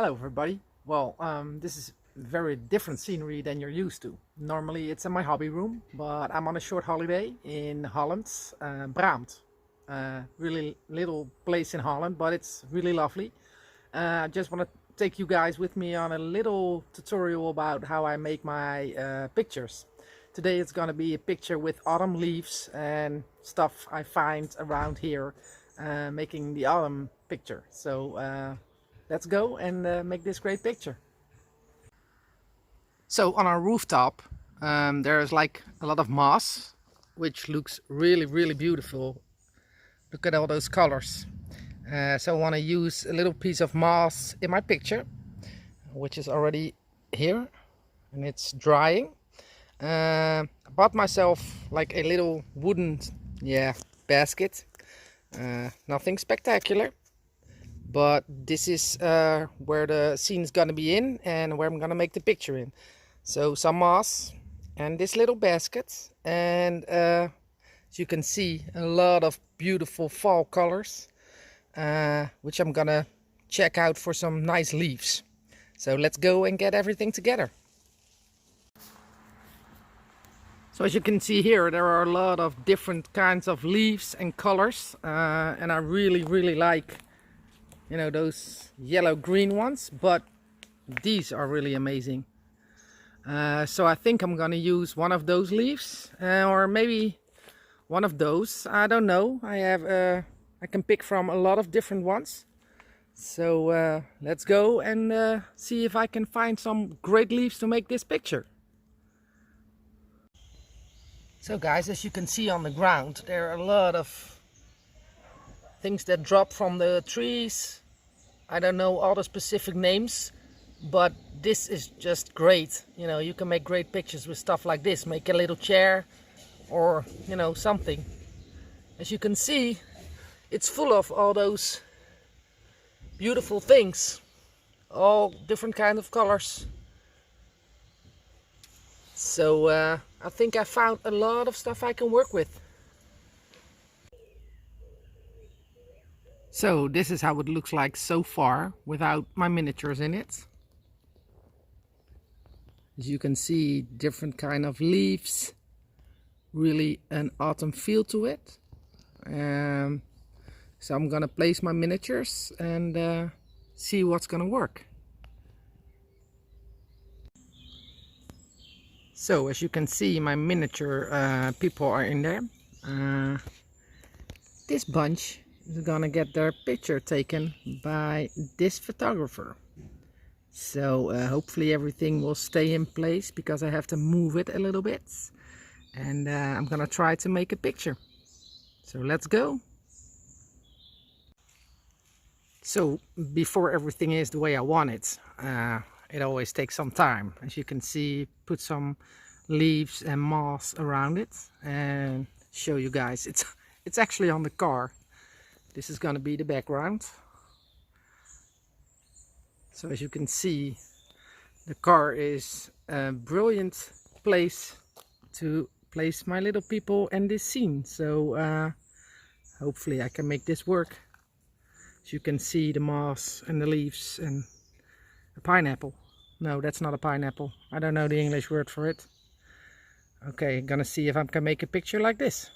Hello everybody. Well, this is very different scenery than you're used to. Normally it's in my hobby room, but I'm on a short holiday in Holland, Braamt. Really little place in Holland, but it's really lovely. I just want to take you guys with me on a little tutorial about how I make my pictures. Today it's gonna be a picture with autumn leaves and stuff I find around here, making the autumn picture. So let's go and make this great picture. So on our rooftop there's like a lot of moss, which looks really beautiful. Look at all those colors. So I want to use a little piece of moss in my picture, which is already here and it's drying. I bought myself like a little wooden basket. Nothing spectacular, but this is where the scene is gonna be in and where I'm gonna make the picture in. So some moss and this little basket, and as you can see, a lot of beautiful fall colors, which I'm gonna check out for some nice leaves. So let's go and get everything together. So as you can see here, there are a lot of different kinds of leaves and colors, and I really like, you know, those yellow green ones, but these are really amazing. So I think I'm gonna use one of those leaves, or maybe one of those. I don't know. I can pick from a lot of different ones. So let's go and see if I can find some great leaves to make this picture. So guys, as you can see on the ground, there are a lot of things that drop from the trees. I don't know all the specific names, but this is just great. You know, you can make great pictures with stuff like this. Make a little chair or, you know, something. As you can see, it's full of all those beautiful things, all different kinds of colors. So I think I found a lot of stuff I can work with. So this is how it looks like so far without my miniatures in it. As you can see, different kind of leaves, really an autumn feel to it. So I'm gonna place my miniatures and see what's gonna work. So as you can see, my miniature people are in there. This bunch is gonna get their picture taken by this photographer. So hopefully everything will stay in place, because I have to move it a little bit, and I'm gonna try to make a picture. So let's go. So before everything is the way I want it, it always takes some time. As you can see, put some leaves and moss around it and show you guys. It's actually on the car. This is gonna be the background. So as you can see, the car is a brilliant place to place my little people and this scene. So hopefully I can make this work. As you can see, the moss and the leaves and a pineapple. No, that's not a pineapple. I don't know the English word for it. Okay, gonna see if I can make a picture like this.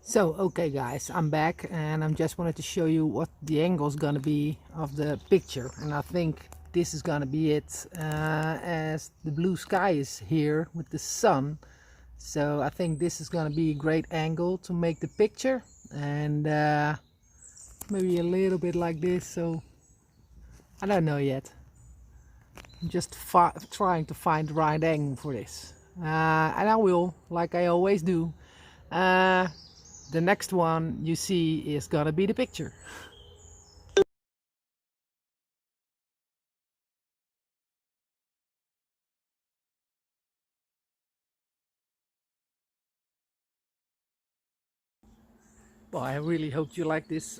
So okay guys, I'm back and I'm just wanted to show you what the angle is gonna be of the picture, and I think this is gonna be it, as the blue sky is here with the sun. So I think this is gonna be a great angle to make the picture, and maybe a little bit like this. So I don't know yet. I'm just trying to find the right angle for this, and I will, like I always do. The next one you see is gonna be the picture. Well, I really hope you like this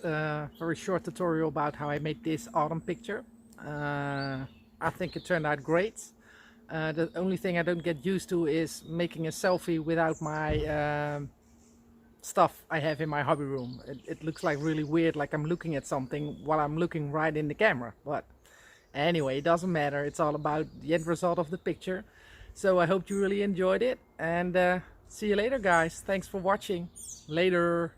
very short tutorial about how I made this autumn picture. I think it turned out great. The only thing I don't get used to is making a selfie without my stuff I have in my hobby room. It looks like really weird, like I'm looking at something while I'm looking right in the camera. But anyway, it doesn't matter. It's all about the end result of the picture. So I hope you really enjoyed it, and see you later, guys. Thanks for watching. Later.